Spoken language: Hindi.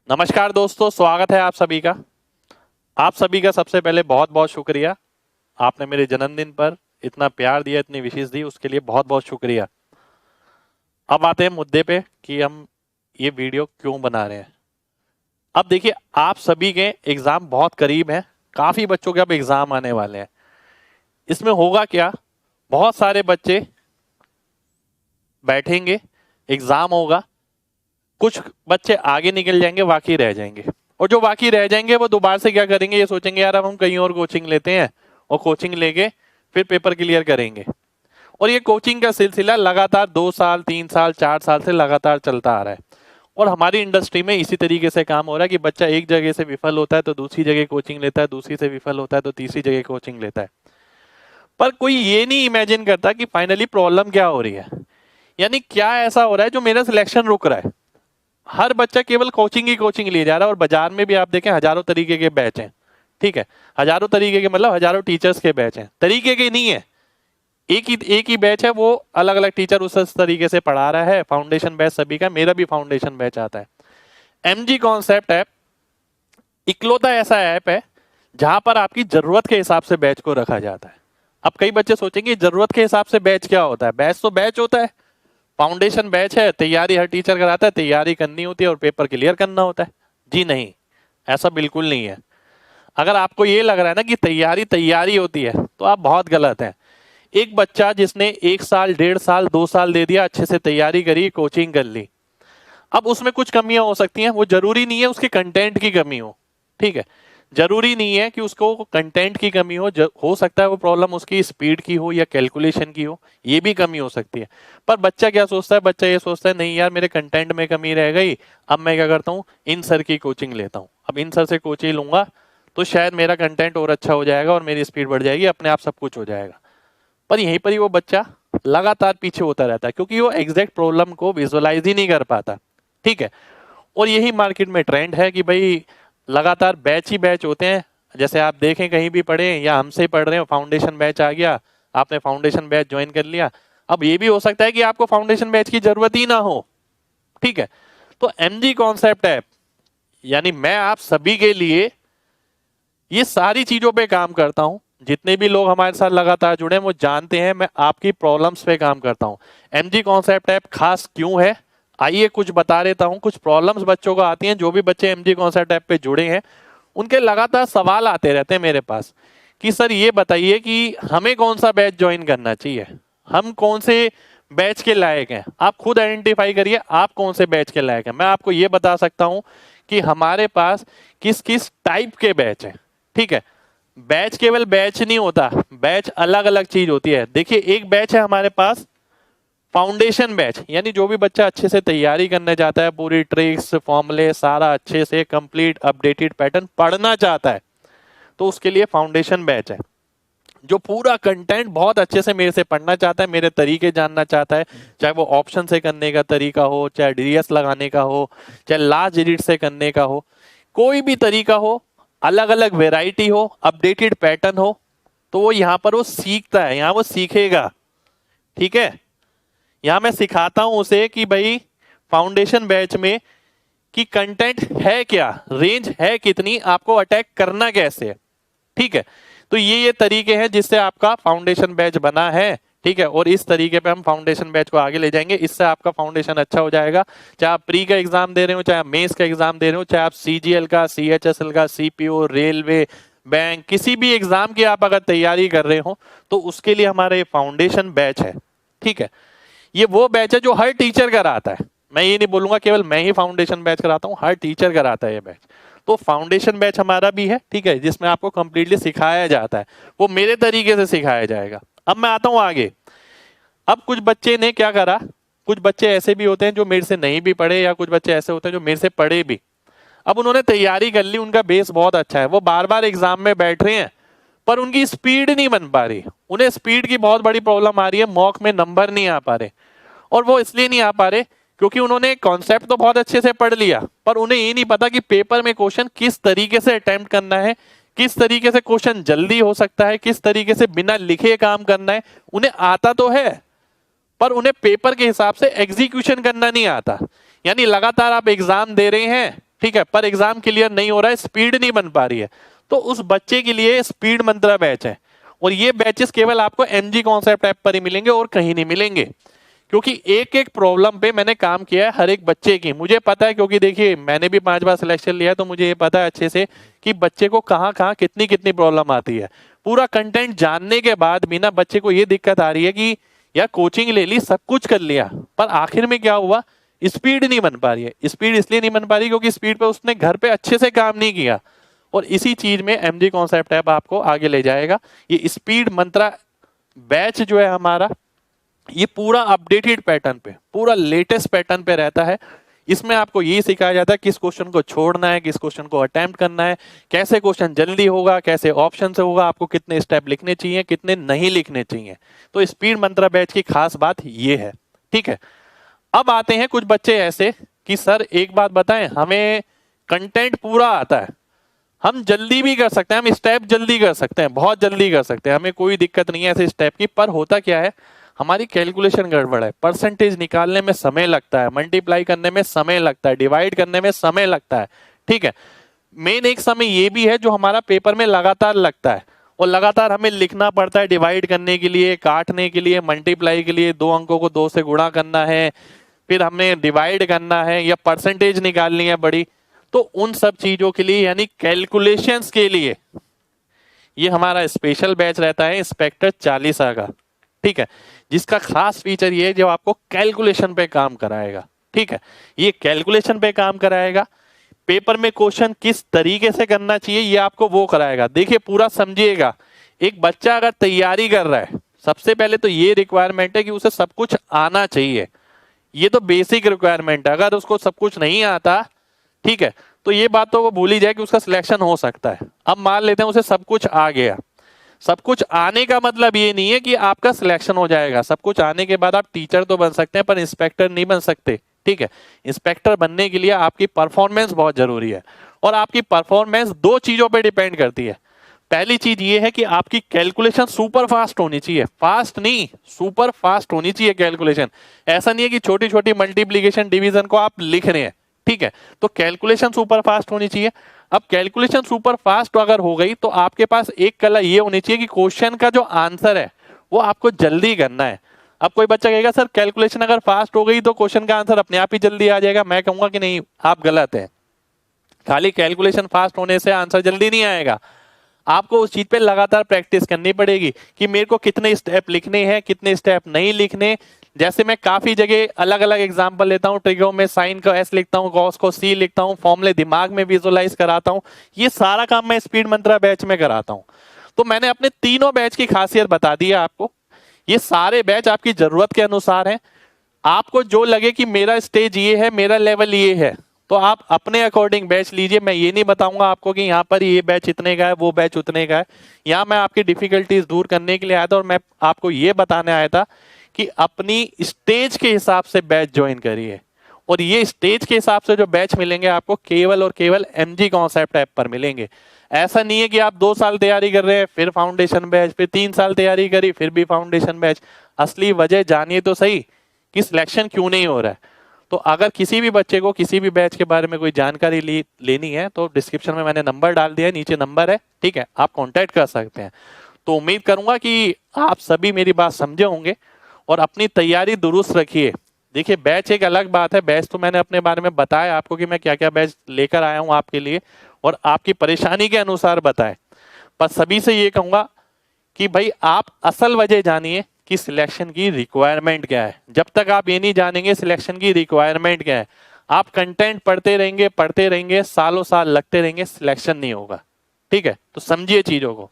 नमस्कार दोस्तों, स्वागत है आप सभी का। आप सभी का सबसे पहले बहुत बहुत शुक्रिया। आपने मेरे जन्मदिन पर इतना प्यार दिया, इतनी विशेष दी, उसके लिए बहुत बहुत शुक्रिया। अब आते हैं मुद्दे पे कि हम ये वीडियो क्यों बना रहे हैं। अब देखिए, आप सभी के एग्जाम बहुत करीब हैं। काफी बच्चों के अब एग्जाम आने वाले हैं। इसमें होगा क्या, बहुत सारे बच्चे बैठेंगे, एग्जाम होगा, कुछ बच्चे आगे निकल जाएंगे, बाकी रह जाएंगे। और जो बाकी रह जाएंगे वो दोबारा से क्या करेंगे, ये सोचेंगे यार अब हम कहीं और कोचिंग लेते हैं, और कोचिंग लेके फिर पेपर क्लियर करेंगे। और ये कोचिंग का सिलसिला लगातार 2 साल 3 साल 4 साल से लगातार चलता आ रहा है। और हमारी इंडस्ट्री में इसी तरीके से काम हो रहा है कि बच्चा एक जगह से विफल होता है तो दूसरी जगह कोचिंग लेता है, दूसरी से विफल होता है तो तीसरी जगह कोचिंग लेता है। पर कोई ये नहीं इमेजिन करता कि फाइनली प्रॉब्लम क्या हो रही है, यानी क्या ऐसा हो रहा है जो मेरा सिलेक्शन रुक रहा है। हर बच्चा केवल कोचिंग ही कोचिंग लिए जा रहा है, और बाजार में भी आप देखें हजारों तरीके के बैच हैं। ठीक है, हजारों तरीके के मतलब हजारों टीचर्स के बैच हैं, तरीके के नहीं है। एक ही बैच है, वो अलग अलग टीचर उस तरीके से पढ़ा रहा है। फाउंडेशन बैच सभी का, मेरा भी फाउंडेशन बैच आता है। एमजी कॉन्सेप्ट ऐप इकलौता ऐसा ऐप है जहां पर आपकी जरूरत के हिसाब से बैच को रखा जाता है। अब कई बच्चे सोचेंगे जरूरत के हिसाब से बैच क्या होता है। बैच तो बैच होता है, फाउंडेशन बैच है, तैयारी हर टीचर कराता है, तैयारी करनी होती है और पेपर क्लियर करना होता है। जी नहीं, ऐसा बिल्कुल नहीं है। अगर आपको ये लग रहा है ना कि तैयारी तैयारी होती है, तो आप बहुत गलत हैं। एक बच्चा जिसने 1 साल 1.5 साल 2 साल दे दिया, अच्छे से तैयारी करी, कोचिंग कर ली, अब उसमें कुछ कमियां हो सकती हैं। वो जरूरी नहीं है उसके कंटेंट की कमी हो। ठीक है, जरूरी नहीं है कि उसको कंटेंट की कमी हो सकता है वो प्रॉब्लम उसकी स्पीड की हो या कैलकुलेशन की हो, ये भी कमी हो सकती है। पर बच्चा क्या सोचता है, बच्चा ये सोचता है नहीं यार मेरे कंटेंट में कमी रह गई, अब मैं क्या करता हूँ, इन सर की कोचिंग लेता हूँ। अब इन सर से कोचिंग लूंगा तो शायद मेरा कंटेंट और अच्छा हो जाएगा और मेरी स्पीड बढ़ जाएगी, अपने आप सब कुछ हो जाएगा। पर यहीं पर ही वो बच्चा लगातार पीछे होता रहता है, क्योंकि वो एग्जैक्ट प्रॉब्लम को विजुअलाइज ही नहीं कर पाता। ठीक है, और यही मार्केट में ट्रेंड है कि भाई लगातार बैच ही बैच होते हैं। जैसे आप देखें कहीं भी पढ़े या हमसे पढ़ रहे हो, फाउंडेशन बैच आ गया, आपने फाउंडेशन बैच ज्वाइन कर लिया। अब ये भी हो सकता है कि आपको फाउंडेशन बैच की जरूरत ही ना हो। ठीक है, तो एमजी कॉन्सेप्ट ऐप यानी मैं आप सभी के लिए ये सारी चीजों पे काम करता हूं। जितने भी लोग हमारे साथ लगातार जुड़े हैं वो जानते हैं मैं आपकी प्रॉब्लम्स पे काम करता हूं। एमजी कॉन्सेप्ट ऐप खास क्यों है, आइए कुछ बता देता हूं। कुछ प्रॉब्लम्स बच्चों को आती हैं, जो भी बच्चे एमजी कॉन्सेप्ट ऐप पे जुड़े हैं उनके लगातार सवाल आते रहते हैं मेरे पास कि सर ये बताइए कि हमें कौन सा बैच ज्वाइन करना चाहिए, हम कौन से बैच के लायक हैं। आप खुद आइडेंटिफाई करिए आप कौन से बैच के लायक हैं। मैं आपको ये बता सकता हूं कि हमारे पास किस किस टाइप के बैच हैं। ठीक है, बैच केवल बैच नहीं होता, बैच अलग अलग चीज होती है। देखिए, एक बैच है हमारे पास फाउंडेशन बैच, यानी जो भी बच्चा अच्छे से तैयारी करना चाहता है, पूरी ट्रिक्स फॉर्मूले सारा अच्छे से कंप्लीट अपडेटेड पैटर्न पढ़ना चाहता है, तो उसके लिए फाउंडेशन बैच है। जो पूरा कंटेंट बहुत अच्छे से मेरे से पढ़ना चाहता है, मेरे तरीके जानना चाहता है, चाहे वो ऑप्शन से करने का तरीका हो, चाहे डीएस लगाने का हो, चाहे लास्ट डिजिट से करने का हो, कोई भी तरीका हो, अलग अलग वेराइटी हो, अपडेटेड पैटर्न हो, तो वो यहाँ पर वो सीखता है, यहाँ वो सीखेगा। ठीक है, यहाँ मैं सिखाता हूं उसे कि भाई फाउंडेशन बैच में कि कंटेंट है क्या, रेंज है कितनी, आपको अटैक करना कैसे है। ठीक है, तो ये तरीके हैं जिससे आपका फाउंडेशन बैच बना है। ठीक है, और इस तरीके पे हम फाउंडेशन बैच को आगे ले जाएंगे, इससे आपका फाउंडेशन अच्छा हो जाएगा। चाहे आप प्री का एग्जाम दे रहे हो, चाहे आप मेंस का एग्जाम दे रहे हो, चाहे आप सीजीएल का, सीएचएसएल का, सीपीओ, रेलवे, बैंक, किसी भी एग्जाम की आप अगर तैयारी कर रहे हो तो उसके लिए हमारा ये फाउंडेशन बैच है। ठीक है, ये वो बैच है जो हर टीचर कराता है। मैं ये नहीं बोलूंगा केवल मैं ही फाउंडेशन बैच कराता हूँ, हर टीचर कराता है ये बैच। तो फाउंडेशन बैच हमारा भी है, ठीक है, जिसमें आपको कंप्लीटली सिखाया जाता है, वो मेरे तरीके से सिखाया जाएगा। अब मैं आता हूं आगे। अब कुछ बच्चे ने क्या करा, कुछ बच्चे ऐसे भी होते हैं जो मेरे से नहीं भी पढ़े, या कुछ बच्चे ऐसे होते हैं जो मेरे से पढ़े भी। अब उन्होंने तैयारी कर ली, उनका बेस बहुत अच्छा है, वो बार बार एग्जाम में बैठ रहे हैं, पर उनकी स्पीड नहीं बन पा रही। उन्हें स्पीड की बहुत बड़ी प्रॉब्लम आ रही है, मॉक में नंबर नहीं आ पा रहे। और वो इसलिए नहीं आ पा रहे क्योंकि उन्होंने कॉन्सेप्ट तो बहुत अच्छे से पढ़ लिया, पर उन्हें ये नहीं पता कि पेपर में क्वेश्चन किस तरीके से अटेम्प्ट करना है, किस तरीके से क्वेश्चन जल्दी हो सकता है, किस तरीके से बिना लिखे काम करना है। उन्हें आता तो है, पर उन्हें पेपर के हिसाब से एग्जीक्यूशन करना नहीं आता। यानी लगातार आप एग्जाम दे रहे हैं, ठीक है, पर एग्जाम क्लियर नहीं हो रहा है, स्पीड नहीं बन पा रही है, तो उस बच्चे के लिए स्पीड मंत्रा बैच है। और ये बैचेस केवल आपको एमजी कॉन्सेप्ट ऐप पर ही मिलेंगे और कहीं नहीं मिलेंगे, क्योंकि एक एक प्रॉब्लम पे मैंने काम किया है हर एक बच्चे की, मुझे पता है, क्योंकि देखिए मैंने भी 5 बार सिलेक्शन लिया है, तो मुझे ये पता है अच्छे से कि बच्चे को कहाँ कहाँ कितनी कितनी प्रॉब्लम आती है। पूरा कंटेंट जानने के बाद भी ना बच्चे को ये दिक्कत आ रही है कि यार कोचिंग ले ली, सब कुछ कर लिया, पर आखिर में क्या हुआ, स्पीड नहीं बन पा रही है। स्पीड इसलिए नहीं बन पा रही क्योंकि स्पीड पे उसने घर पे अच्छे से काम नहीं किया, और इसी चीज में एमजी कॉन्सेप्ट ऐप आपको आगे ले जाएगा। ये स्पीड मंत्रा बैच जो है हमारा, ये पूरा अपडेटेड पैटर्न पे, पूरा लेटेस्ट पैटर्न पे रहता है। इसमें आपको ये सिखाया जाता है किस क्वेश्चन को छोड़ना है, किस क्वेश्चन को अटेम्प्ट करना है, कैसे क्वेश्चन जल्दी होगा, कैसे ऑप्शन से होगा, आपको कितने स्टेप लिखने चाहिए, कितने नहीं लिखने चाहिए। तो स्पीड मंत्रा बैच की खास बात ये है, ठीक है। अब आते हैं कुछ बच्चे ऐसे कि सर एक बात बताएं, हमें कंटेंट पूरा आता है, हम जल्दी भी कर सकते हैं, हम स्टेप जल्दी कर सकते हैं, बहुत जल्दी कर सकते हैं, हमें कोई दिक्कत नहीं है ऐसे स्टेप की, पर होता क्या है, हमारी कैलकुलेशन गड़बड़ है, परसेंटेज निकालने में समय लगता है, मल्टीप्लाई करने में समय लगता है, डिवाइड करने में समय लगता है, ठीक है। मेन एक समय ये भी है जो हमारा पेपर में लगातार लगता है, और लगातार हमें लिखना पड़ता है डिवाइड करने के लिए, काटने के लिए, मल्टीप्लाई के लिए, 2 अंकों को 2 से गुणा करना है, फिर हमें डिवाइड करना है या परसेंटेज निकालनी है बड़ी। तो उन सब चीजों के लिए यानी कैलकुलेशंस के लिए ये हमारा स्पेशल बैच रहता है इंस्पेक्टर 40 का, ठीक है, जिसका खास फीचर ये है जो आपको कैलकुलेशन पे काम कराएगा, ठीक है। ये कैलकुलेशन पे काम कराएगा, पेपर में क्वेश्चन किस तरीके से करना चाहिए ये आपको वो कराएगा। देखिए पूरा समझिएगा, एक बच्चा अगर तैयारी कर रहा है, सबसे पहले तो ये रिक्वायरमेंट है कि उसे सब कुछ आना चाहिए, ये तो बेसिक रिक्वायरमेंट है। अगर उसको सब कुछ नहीं आता, ठीक है, तो ये बात तो वो भूल ही जाए कि उसका सिलेक्शन हो सकता है। अब मान लेते हैं उसे सब कुछ आ गया, सब कुछ आने का मतलब ये नहीं है कि आपका सिलेक्शन हो जाएगा। सब कुछ आने के बाद आप टीचर तो बन सकते हैं पर इंस्पेक्टर नहीं बन सकते, ठीक है। इंस्पेक्टर बनने के लिए आपकी परफॉर्मेंस बहुत जरूरी है, और आपकी परफॉर्मेंस 2 चीजों पे डिपेंड करती है। पहली चीज ये है कि आपकी कैलकुलेशन सुपर फास्ट होनी चाहिए, फास्ट नहीं सुपर फास्ट होनी चाहिए कैलकुलेशन। ऐसा नहीं है कि छोटी छोटी मल्टीप्लीकेशन डिवीजन को आप लिख रहे हैं, ठीक है, तो कैलकुलेशन सुपर फास्ट होनी चाहिए। अब कैलकुलेशन सुपर फास्ट अगर हो गई तो आपके पास एक कला ये होनी चाहिए कि क्वेश्चन का जो आंसर है वो आपको जल्दी करना है। अब कोई बच्चा कहेगा सर कैलकुलेशन अगर फास्ट हो गई तो क्वेश्चन का आंसर अपने आप ही जल्दी आ जाएगा, मैं कहूंगा कि नहीं, आप गलत है। खाली कैलकुलेशन फास्ट होने से आंसर जल्दी नहीं आएगा, आपको उस चीज पे लगातार प्रैक्टिस करनी पड़ेगी कि मेरे को कितने स्टेप लिखने हैं, कितने स्टेप नहीं लिखने। जैसे मैं काफी जगह अलग अलग एग्जांपल लेता हूँ, ट्रिगो में साइन को एस लिखता हूँ, कॉस को सी लिखता हूँ, फॉर्मूले दिमाग में विजुअलाइज कराता हूँ, ये सारा काम मैं स्पीड मंत्रा बैच में कराता हूँ। तो मैंने अपने तीनों बैच की खासियत बता दी है आपको। ये सारे बैच आपकी जरूरत के अनुसार हैं, आपको जो लगे कि मेरा स्टेज ये है, मेरा लेवल ये है, तो आप अपने अकॉर्डिंग बैच लीजिए। मैं ये नहीं बताऊंगा आपको कि यहाँ पर ये बैच इतने का है, वो बैच उतने का है। यहाँ मैं आपकी डिफिकल्टीज दूर करने के लिए आया था, और मैं आपको ये बताने आया था कि अपनी स्टेज के हिसाब से बैच ज्वाइन करिए। और ये स्टेज के हिसाब से जो बैच मिलेंगे आपको केवल और केवल एमजी कॉन्सेप्ट ऐप पर मिलेंगे। ऐसा नहीं है कि आप 2 साल तैयारी कर रहे हैं फिर फाउंडेशन बैच, फिर 3 साल तैयारी करी फिर भी फाउंडेशन बैच। असली वजह जानिए तो सही कि सिलेक्शन क्यों नहीं हो रहा है। तो अगर किसी भी बच्चे को किसी भी बैच के बारे में कोई जानकारी लेनी है तो डिस्क्रिप्शन में मैंने नंबर डाल दिया है, नीचे नंबर है, ठीक है, आप कांटेक्ट कर सकते हैं। तो उम्मीद करूंगा कि आप सभी मेरी बात समझे होंगे और अपनी तैयारी दुरुस्त रखिए। देखिए बैच एक अलग बात है, बैच तो मैंने अपने बारे में बताया आपको कि मैं क्या क्या बैच लेकर आया हूं आपके लिए, और आपकी परेशानी के अनुसार बताए। पर सभी से ये कहूंगा कि भाई आप असल वजह जानिए कि सिलेक्शन की रिक्वायरमेंट क्या है। जब तक आप ये नहीं जानेंगे सिलेक्शन की रिक्वायरमेंट क्या है, आप कंटेंट पढ़ते रहेंगे सालों साल लगते रहेंगे, सिलेक्शन नहीं होगा, ठीक है। तो समझिए चीजों को।